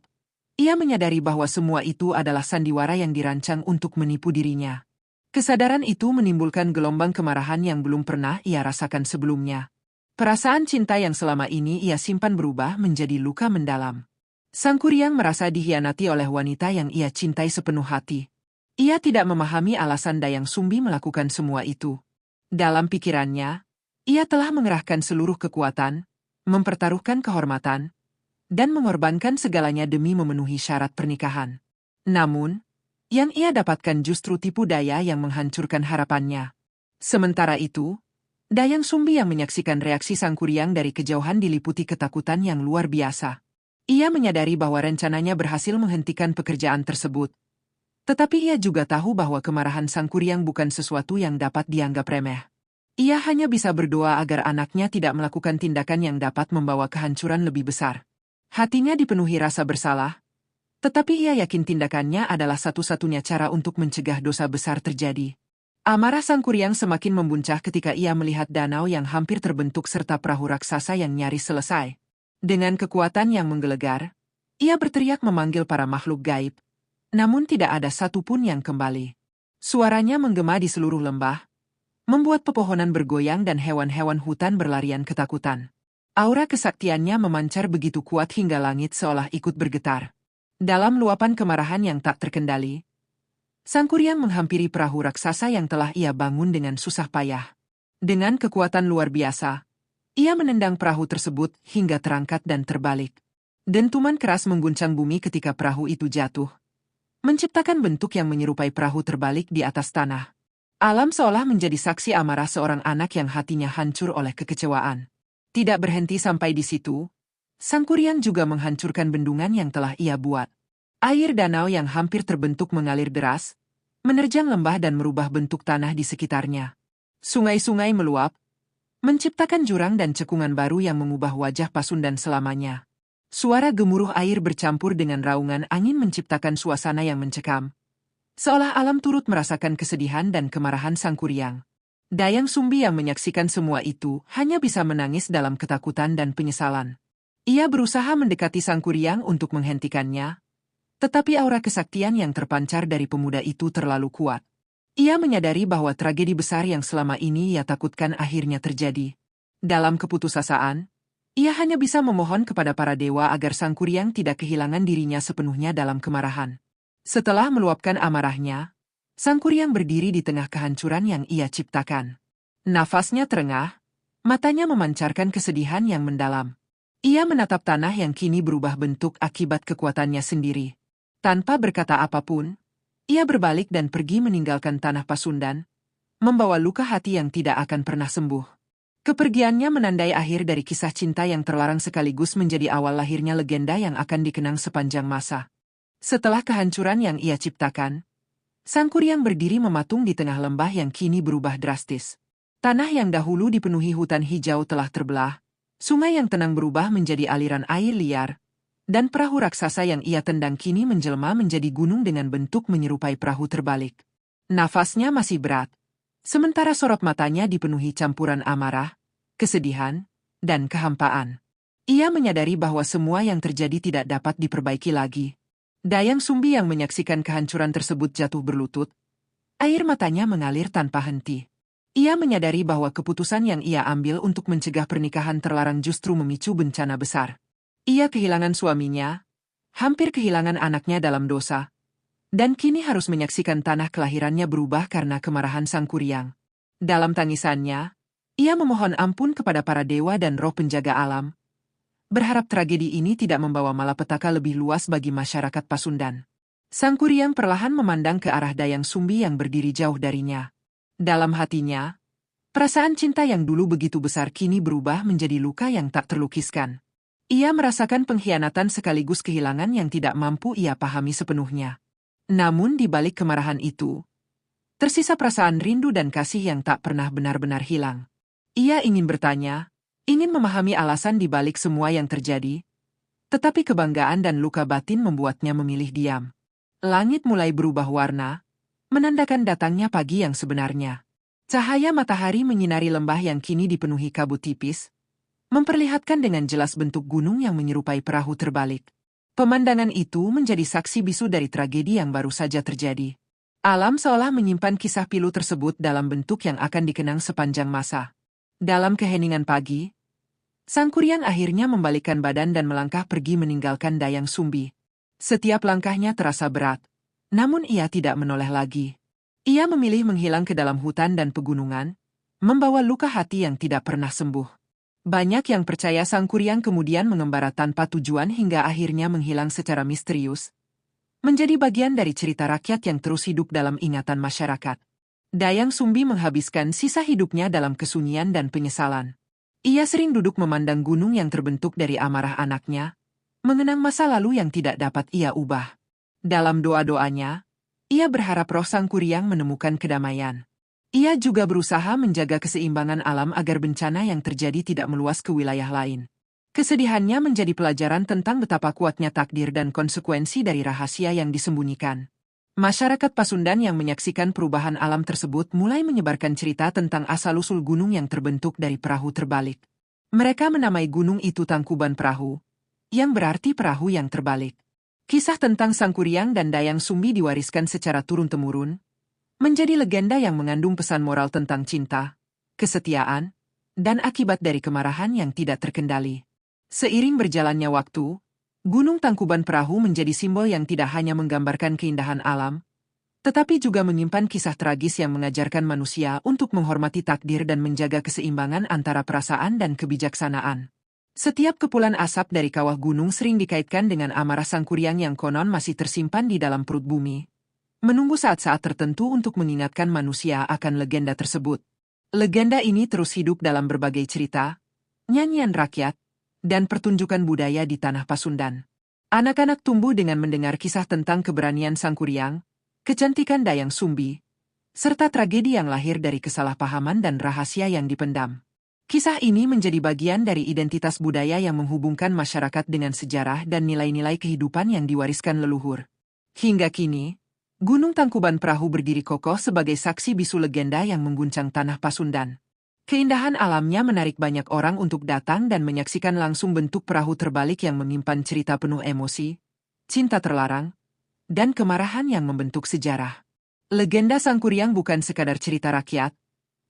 ia menyadari bahwa semua itu adalah sandiwara yang dirancang untuk menipu dirinya. Kesadaran itu menimbulkan gelombang kemarahan yang belum pernah ia rasakan sebelumnya. Perasaan cinta yang selama ini ia simpan berubah menjadi luka mendalam. Sang Kuryang merasa dikhianati oleh wanita yang ia cintai sepenuh hati. Ia tidak memahami alasan Dayang Sumbi melakukan semua itu. Dalam pikirannya, ia telah mengerahkan seluruh kekuatan, mempertaruhkan kehormatan, dan mengorbankan segalanya demi memenuhi syarat pernikahan. Namun, yang ia dapatkan justru tipu daya yang menghancurkan harapannya. Sementara itu, Dayang Sumbi yang menyaksikan reaksi Sang Kuryang dari kejauhan diliputi ketakutan yang luar biasa. Ia menyadari bahwa rencananya berhasil menghentikan pekerjaan tersebut. Tetapi ia juga tahu bahwa kemarahan Sang Kuryang bukan sesuatu yang dapat dianggap remeh. Ia hanya bisa berdoa agar anaknya tidak melakukan tindakan yang dapat membawa kehancuran lebih besar. Hatinya dipenuhi rasa bersalah, tetapi ia yakin tindakannya adalah satu-satunya cara untuk mencegah dosa besar terjadi. Amarah Sang Kuryang semakin membuncah ketika ia melihat danau yang hampir terbentuk serta perahu raksasa yang nyaris selesai. Dengan kekuatan yang menggelegar, ia berteriak memanggil para makhluk gaib, namun tidak ada satupun yang kembali. Suaranya menggema di seluruh lembah, membuat pepohonan bergoyang dan hewan-hewan hutan berlarian ketakutan. Aura kesaktiannya memancar begitu kuat hingga langit seolah ikut bergetar. Dalam luapan kemarahan yang tak terkendali, Sang Kuryang menghampiri perahu raksasa yang telah ia bangun dengan susah payah. Dengan kekuatan luar biasa, ia menendang perahu tersebut hingga terangkat dan terbalik. Dentuman keras mengguncang bumi ketika perahu itu jatuh, menciptakan bentuk yang menyerupai perahu terbalik di atas tanah. Alam seolah menjadi saksi amarah seorang anak yang hatinya hancur oleh kekecewaan. Tidak berhenti sampai di situ, Sang Kuryang juga menghancurkan bendungan yang telah ia buat. Air danau yang hampir terbentuk mengalir deras, menerjang lembah dan merubah bentuk tanah di sekitarnya. Sungai-sungai meluap, menciptakan jurang dan cekungan baru yang mengubah wajah Pasundan selamanya. Suara gemuruh air bercampur dengan raungan angin menciptakan suasana yang mencekam. Seolah alam turut merasakan kesedihan dan kemarahan Sang Kuryang. Dayang Sumbi yang menyaksikan semua itu hanya bisa menangis dalam ketakutan dan penyesalan. Ia berusaha mendekati Sang Kuryang untuk menghentikannya, tetapi aura kesaktian yang terpancar dari pemuda itu terlalu kuat. Ia menyadari bahwa tragedi besar yang selama ini ia takutkan akhirnya terjadi. Dalam keputusasaan, ia hanya bisa memohon kepada para dewa agar Sang Kuryang tidak kehilangan dirinya sepenuhnya dalam kemarahan. Setelah meluapkan amarahnya, Sang Kuryang berdiri di tengah kehancuran yang ia ciptakan. Nafasnya terengah, matanya memancarkan kesedihan yang mendalam. Ia menatap tanah yang kini berubah bentuk akibat kekuatannya sendiri. Tanpa berkata apapun, ia berbalik dan pergi meninggalkan tanah Pasundan, membawa luka hati yang tidak akan pernah sembuh. Kepergiannya menandai akhir dari kisah cinta yang terlarang sekaligus menjadi awal lahirnya legenda yang akan dikenang sepanjang masa. Setelah kehancuran yang ia ciptakan, Sang Kuryang berdiri mematung di tengah lembah yang kini berubah drastis. Tanah yang dahulu dipenuhi hutan hijau telah terbelah, sungai yang tenang berubah menjadi aliran air liar, dan perahu raksasa yang ia tendang kini menjelma menjadi gunung dengan bentuk menyerupai perahu terbalik. Nafasnya masih berat, sementara sorot matanya dipenuhi campuran amarah, kesedihan, dan kehampaan. Ia menyadari bahwa semua yang terjadi tidak dapat diperbaiki lagi. Dayang Sumbi yang menyaksikan kehancuran tersebut jatuh berlutut. Air matanya mengalir tanpa henti. Ia menyadari bahwa keputusan yang ia ambil untuk mencegah pernikahan terlarang justru memicu bencana besar. Ia kehilangan suaminya, hampir kehilangan anaknya dalam dosa, dan kini harus menyaksikan tanah kelahirannya berubah karena kemarahan Sang Kuryang. Dalam tangisannya, ia memohon ampun kepada para dewa dan roh penjaga alam, berharap tragedi ini tidak membawa malapetaka lebih luas bagi masyarakat Pasundan. Sang Kuryang perlahan memandang ke arah Dayang Sumbi yang berdiri jauh darinya. Dalam hatinya, perasaan cinta yang dulu begitu besar kini berubah menjadi luka yang tak terlukiskan. Ia merasakan pengkhianatan sekaligus kehilangan yang tidak mampu ia pahami sepenuhnya. Namun di balik kemarahan itu, tersisa perasaan rindu dan kasih yang tak pernah benar-benar hilang. Ia ingin bertanya, ingin memahami alasan di balik semua yang terjadi, tetapi kebanggaan dan luka batin membuatnya memilih diam. Langit mulai berubah warna, menandakan datangnya pagi yang sebenarnya. Cahaya matahari menyinari lembah yang kini dipenuhi kabut tipis, memperlihatkan dengan jelas bentuk gunung yang menyerupai perahu terbalik. Pemandangan itu menjadi saksi bisu dari tragedi yang baru saja terjadi. Alam seolah menyimpan kisah pilu tersebut dalam bentuk yang akan dikenang sepanjang masa. Dalam keheningan pagi, Sang Kuryang akhirnya membalikkan badan dan melangkah pergi meninggalkan Dayang Sumbi. Setiap langkahnya terasa berat, namun ia tidak menoleh lagi. Ia memilih menghilang ke dalam hutan dan pegunungan, membawa luka hati yang tidak pernah sembuh. Banyak yang percaya Sang Kuryang kemudian mengembara tanpa tujuan hingga akhirnya menghilang secara misterius, menjadi bagian dari cerita rakyat yang terus hidup dalam ingatan masyarakat. Dayang Sumbi menghabiskan sisa hidupnya dalam kesunyian dan penyesalan. Ia sering duduk memandang gunung yang terbentuk dari amarah anaknya, mengenang masa lalu yang tidak dapat ia ubah. Dalam doa-doanya, ia berharap roh Sang Kuryang menemukan kedamaian. Ia juga berusaha menjaga keseimbangan alam agar bencana yang terjadi tidak meluas ke wilayah lain. Kesedihannya menjadi pelajaran tentang betapa kuatnya takdir dan konsekuensi dari rahasia yang disembunyikan. Masyarakat Pasundan yang menyaksikan perubahan alam tersebut mulai menyebarkan cerita tentang asal-usul gunung yang terbentuk dari perahu terbalik. Mereka menamai gunung itu Tangkuban Perahu, yang berarti perahu yang terbalik. Kisah tentang Sang Kuryang dan Dayang Sumbi diwariskan secara turun-temurun, menjadi legenda yang mengandung pesan moral tentang cinta, kesetiaan, dan akibat dari kemarahan yang tidak terkendali. Seiring berjalannya waktu, Gunung Tangkuban Perahu menjadi simbol yang tidak hanya menggambarkan keindahan alam, tetapi juga menyimpan kisah tragis yang mengajarkan manusia untuk menghormati takdir dan menjaga keseimbangan antara perasaan dan kebijaksanaan. Setiap kepulan asap dari kawah gunung sering dikaitkan dengan amarah Sang Kuryang yang konon masih tersimpan di dalam perut bumi, menunggu saat-saat tertentu untuk mengingatkan manusia akan legenda tersebut. Legenda ini terus hidup dalam berbagai cerita, nyanyian rakyat, dan pertunjukan budaya di tanah Pasundan. Anak-anak tumbuh dengan mendengar kisah tentang keberanian Sang Kuryang, kecantikan Dayang Sumbi, serta tragedi yang lahir dari kesalahpahaman dan rahasia yang dipendam. Kisah ini menjadi bagian dari identitas budaya yang menghubungkan masyarakat dengan sejarah dan nilai-nilai kehidupan yang diwariskan leluhur. Hingga kini, Gunung Tangkuban Perahu berdiri kokoh sebagai saksi bisu legenda yang mengguncang tanah Pasundan. Keindahan alamnya menarik banyak orang untuk datang dan menyaksikan langsung bentuk perahu terbalik yang menyimpan cerita penuh emosi, cinta terlarang, dan kemarahan yang membentuk sejarah. Legenda Sang Kuryang bukan sekadar cerita rakyat,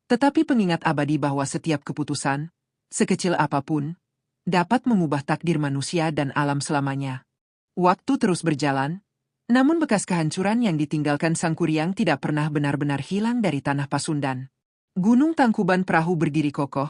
tetapi pengingat abadi bahwa setiap keputusan, sekecil apapun, dapat mengubah takdir manusia dan alam selamanya. Waktu terus berjalan, namun bekas kehancuran yang ditinggalkan Sang Kuryang tidak pernah benar-benar hilang dari tanah Pasundan. Gunung Tangkuban Perahu berdiri kokoh,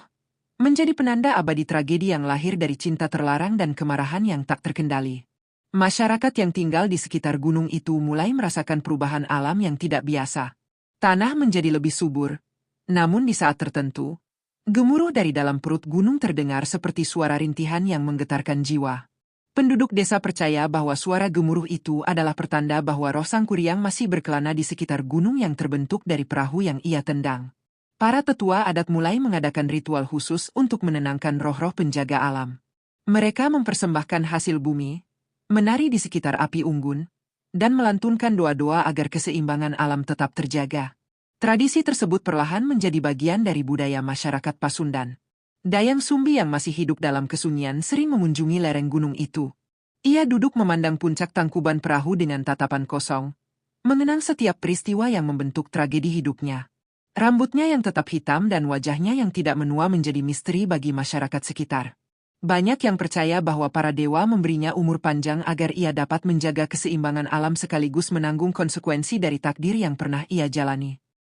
menjadi penanda abadi tragedi yang lahir dari cinta terlarang dan kemarahan yang tak terkendali. Masyarakat yang tinggal di sekitar gunung itu mulai merasakan perubahan alam yang tidak biasa. Tanah menjadi lebih subur, namun di saat tertentu, gemuruh dari dalam perut gunung terdengar seperti suara rintihan yang menggetarkan jiwa. Penduduk desa percaya bahwa suara gemuruh itu adalah pertanda bahwa roh Sang Kuryang masih berkelana di sekitar gunung yang terbentuk dari perahu yang ia tendang. Para tetua adat mulai mengadakan ritual khusus untuk menenangkan roh-roh penjaga alam. Mereka mempersembahkan hasil bumi, menari di sekitar api unggun, dan melantunkan doa-doa agar keseimbangan alam tetap terjaga. Tradisi tersebut perlahan menjadi bagian dari budaya masyarakat Pasundan. Dayang Sumbi yang masih hidup dalam kesunyian sering mengunjungi lereng gunung itu. Ia duduk memandang puncak Tangkuban Perahu dengan tatapan kosong, mengenang setiap peristiwa yang membentuk tragedi hidupnya. Rambutnya yang tetap hitam dan wajahnya yang tidak menua menjadi misteri bagi masyarakat sekitar. Banyak yang percaya bahwa para dewa memberinya umur panjang agar ia dapat menjaga keseimbangan alam sekaligus menanggung konsekuensi dari takdir yang pernah ia jalani.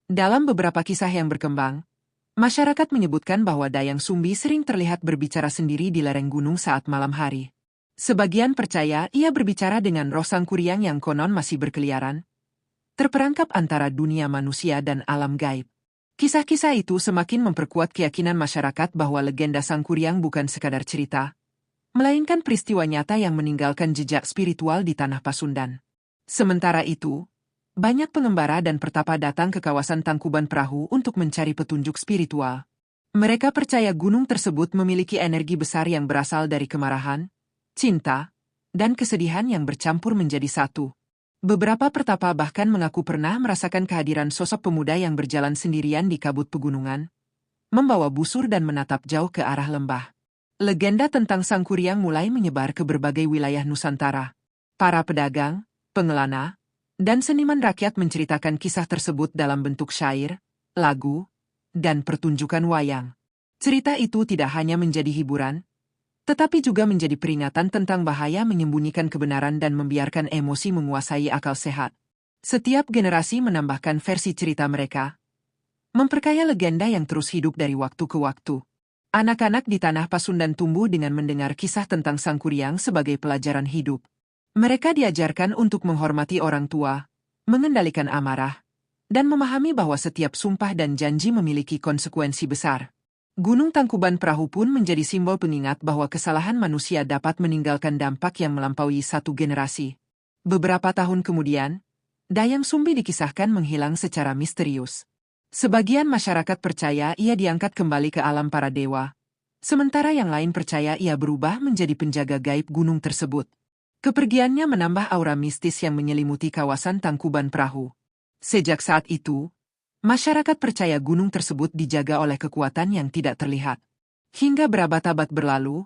Dalam beberapa kisah yang berkembang, masyarakat menyebutkan bahwa Dayang Sumbi sering terlihat berbicara sendiri di lereng gunung saat malam hari. Sebagian percaya ia berbicara dengan roh Sang Kuryang yang konon masih berkeliaran, terperangkap antara dunia manusia dan alam gaib. Kisah-kisah itu semakin memperkuat keyakinan masyarakat bahwa legenda Sang Kuryang bukan sekadar cerita, melainkan peristiwa nyata yang meninggalkan jejak spiritual di tanah Pasundan. Sementara itu, banyak pengembara dan pertapa datang ke kawasan Tangkuban Perahu untuk mencari petunjuk spiritual. Mereka percaya gunung tersebut memiliki energi besar yang berasal dari kemarahan, cinta, dan kesedihan yang bercampur menjadi satu. Beberapa pertapa bahkan mengaku pernah merasakan kehadiran sosok pemuda yang berjalan sendirian di kabut pegunungan, membawa busur dan menatap jauh ke arah lembah. Legenda tentang Sang Kuryang mulai menyebar ke berbagai wilayah Nusantara. Para pedagang, pengelana, dan seniman rakyat menceritakan kisah tersebut dalam bentuk syair, lagu, dan pertunjukan wayang. Cerita itu tidak hanya menjadi hiburan, tetapi juga menjadi peringatan tentang bahaya menyembunyikan kebenaran dan membiarkan emosi menguasai akal sehat. Setiap generasi menambahkan versi cerita mereka, memperkaya legenda yang terus hidup dari waktu ke waktu. Anak-anak di tanah Pasundan tumbuh dengan mendengar kisah tentang Sang Kuryang sebagai pelajaran hidup. Mereka diajarkan untuk menghormati orang tua, mengendalikan amarah, dan memahami bahwa setiap sumpah dan janji memiliki konsekuensi besar. Gunung Tangkuban Perahu pun menjadi simbol pengingat bahwa kesalahan manusia dapat meninggalkan dampak yang melampaui satu generasi. Beberapa tahun kemudian, Dayang Sumbi dikisahkan menghilang secara misterius. Sebagian masyarakat percaya ia diangkat kembali ke alam para dewa, sementara yang lain percaya ia berubah menjadi penjaga gaib gunung tersebut. Kepergiannya menambah aura mistis yang menyelimuti kawasan Tangkuban Perahu. Sejak saat itu, masyarakat percaya gunung tersebut dijaga oleh kekuatan yang tidak terlihat. Hingga berabad-abad berlalu,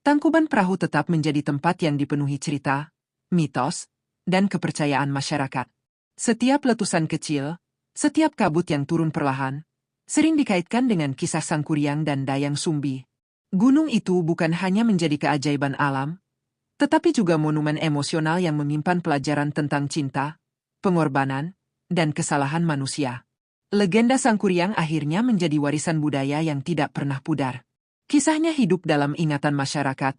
Tangkuban Perahu tetap menjadi tempat yang dipenuhi cerita, mitos, dan kepercayaan masyarakat. Setiap letusan kecil, setiap kabut yang turun perlahan, sering dikaitkan dengan kisah Sang Kuryang dan Dayang Sumbi. Gunung itu bukan hanya menjadi keajaiban alam, tetapi juga monumen emosional yang menyimpan pelajaran tentang cinta, pengorbanan, dan kesalahan manusia. Legenda Sang Kuryang akhirnya menjadi warisan budaya yang tidak pernah pudar. Kisahnya hidup dalam ingatan masyarakat,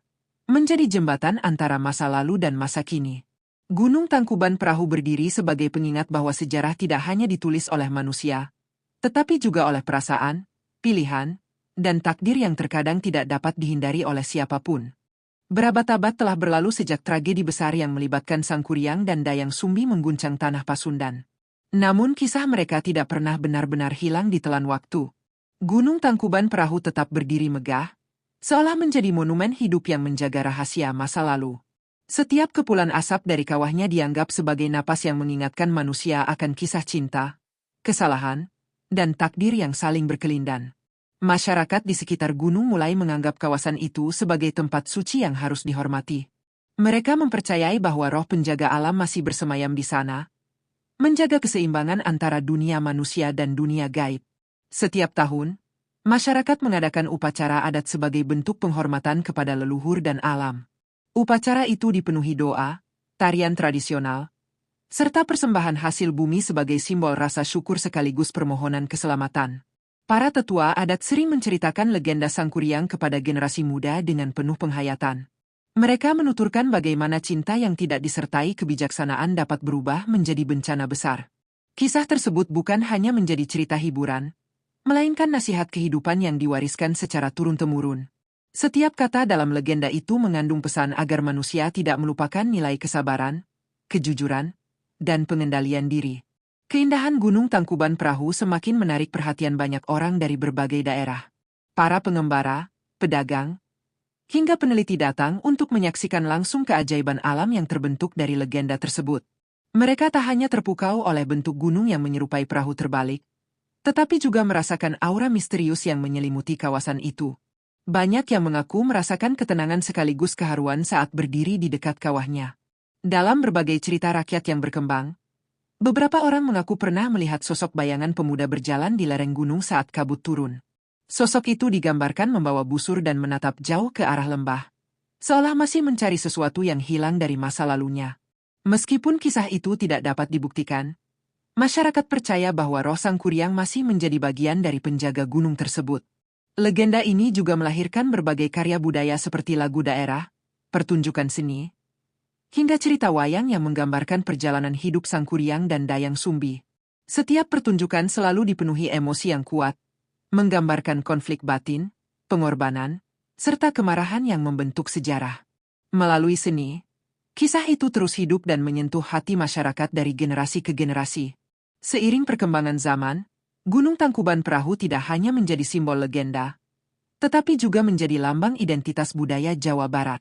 menjadi jembatan antara masa lalu dan masa kini. Gunung Tangkuban Perahu berdiri sebagai pengingat bahwa sejarah tidak hanya ditulis oleh manusia, tetapi juga oleh perasaan, pilihan, dan takdir yang terkadang tidak dapat dihindari oleh siapapun. Berabad-abad telah berlalu sejak tragedi besar yang melibatkan Sangkuriang dan Dayang Sumbi mengguncang tanah Pasundan. Namun kisah mereka tidak pernah benar-benar hilang di telan waktu. Gunung Tangkuban Perahu tetap berdiri megah, seolah menjadi monumen hidup yang menjaga rahasia masa lalu. Setiap kepulan asap dari kawahnya dianggap sebagai napas yang mengingatkan manusia akan kisah cinta, kesalahan, dan takdir yang saling berkelindan. Masyarakat di sekitar gunung mulai menganggap kawasan itu sebagai tempat suci yang harus dihormati. Mereka mempercayai bahwa roh penjaga alam masih bersemayam di sana, menjaga keseimbangan antara dunia manusia dan dunia gaib. Setiap tahun, masyarakat mengadakan upacara adat sebagai bentuk penghormatan kepada leluhur dan alam. Upacara itu dipenuhi doa, tarian tradisional, serta persembahan hasil bumi sebagai simbol rasa syukur sekaligus permohonan keselamatan. Para tetua adat sering menceritakan legenda Sangkuriang kepada generasi muda dengan penuh penghayatan. Mereka menuturkan bagaimana cinta yang tidak disertai kebijaksanaan dapat berubah menjadi bencana besar. Kisah tersebut bukan hanya menjadi cerita hiburan, melainkan nasihat kehidupan yang diwariskan secara turun-temurun. Setiap kata dalam legenda itu mengandung pesan agar manusia tidak melupakan nilai kesabaran, kejujuran, dan pengendalian diri. Keindahan Gunung Tangkuban Perahu semakin menarik perhatian banyak orang dari berbagai daerah. Para pengembara, pedagang, hingga peneliti datang untuk menyaksikan langsung keajaiban alam yang terbentuk dari legenda tersebut. Mereka tak hanya terpukau oleh bentuk gunung yang menyerupai perahu terbalik, tetapi juga merasakan aura misterius yang menyelimuti kawasan itu. Banyak yang mengaku merasakan ketenangan sekaligus keharuan saat berdiri di dekat kawahnya. Dalam berbagai cerita rakyat yang berkembang, beberapa orang mengaku pernah melihat sosok bayangan pemuda berjalan di lereng gunung saat kabut turun. Sosok itu digambarkan membawa busur dan menatap jauh ke arah lembah, seolah masih mencari sesuatu yang hilang dari masa lalunya. Meskipun kisah itu tidak dapat dibuktikan, masyarakat percaya bahwa roh Sangkuriang masih menjadi bagian dari penjaga gunung tersebut. Legenda ini juga melahirkan berbagai karya budaya seperti lagu daerah, pertunjukan seni, hingga cerita wayang yang menggambarkan perjalanan hidup Sangkuriang dan Dayang Sumbi. Setiap pertunjukan selalu dipenuhi emosi yang kuat, menggambarkan konflik batin, pengorbanan, serta kemarahan yang membentuk sejarah. Melalui seni, kisah itu terus hidup dan menyentuh hati masyarakat dari generasi ke generasi. Seiring perkembangan zaman, Gunung Tangkuban Perahu tidak hanya menjadi simbol legenda, tetapi juga menjadi lambang identitas budaya Jawa Barat.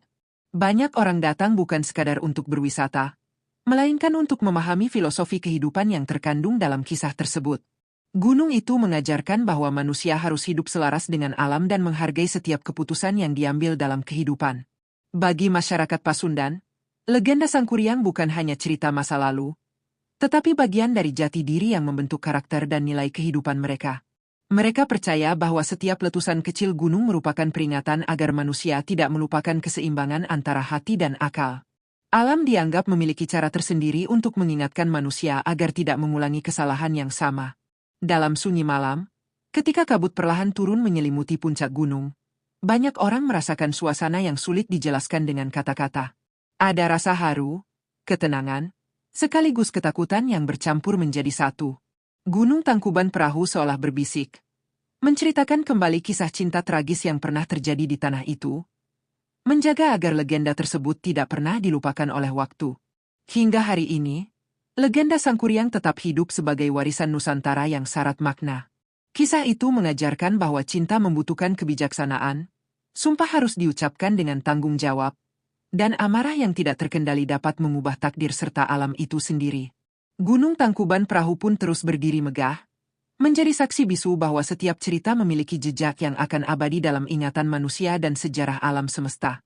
Banyak orang datang bukan sekadar untuk berwisata, melainkan untuk memahami filosofi kehidupan yang terkandung dalam kisah tersebut. Gunung itu mengajarkan bahwa manusia harus hidup selaras dengan alam dan menghargai setiap keputusan yang diambil dalam kehidupan. Bagi masyarakat Pasundan, legenda Sangkuriang bukan hanya cerita masa lalu, tetapi bagian dari jati diri yang membentuk karakter dan nilai kehidupan mereka. Mereka percaya bahwa setiap letusan kecil gunung merupakan peringatan agar manusia tidak melupakan keseimbangan antara hati dan akal. Alam dianggap memiliki cara tersendiri untuk mengingatkan manusia agar tidak mengulangi kesalahan yang sama. Dalam sunyi malam, ketika kabut perlahan turun menyelimuti puncak gunung, banyak orang merasakan suasana yang sulit dijelaskan dengan kata-kata. Ada rasa haru, ketenangan, sekaligus ketakutan yang bercampur menjadi satu. Gunung Tangkuban Perahu seolah berbisik, menceritakan kembali kisah cinta tragis yang pernah terjadi di tanah itu, menjaga agar legenda tersebut tidak pernah dilupakan oleh waktu. Hingga hari ini, legenda Sangkuriang tetap hidup sebagai warisan Nusantara yang syarat makna. Kisah itu mengajarkan bahwa cinta membutuhkan kebijaksanaan, sumpah harus diucapkan dengan tanggung jawab, dan amarah yang tidak terkendali dapat mengubah takdir serta alam itu sendiri. Gunung Tangkuban Perahu pun terus berdiri megah, menjadi saksi bisu bahwa setiap cerita memiliki jejak yang akan abadi dalam ingatan manusia dan sejarah alam semesta.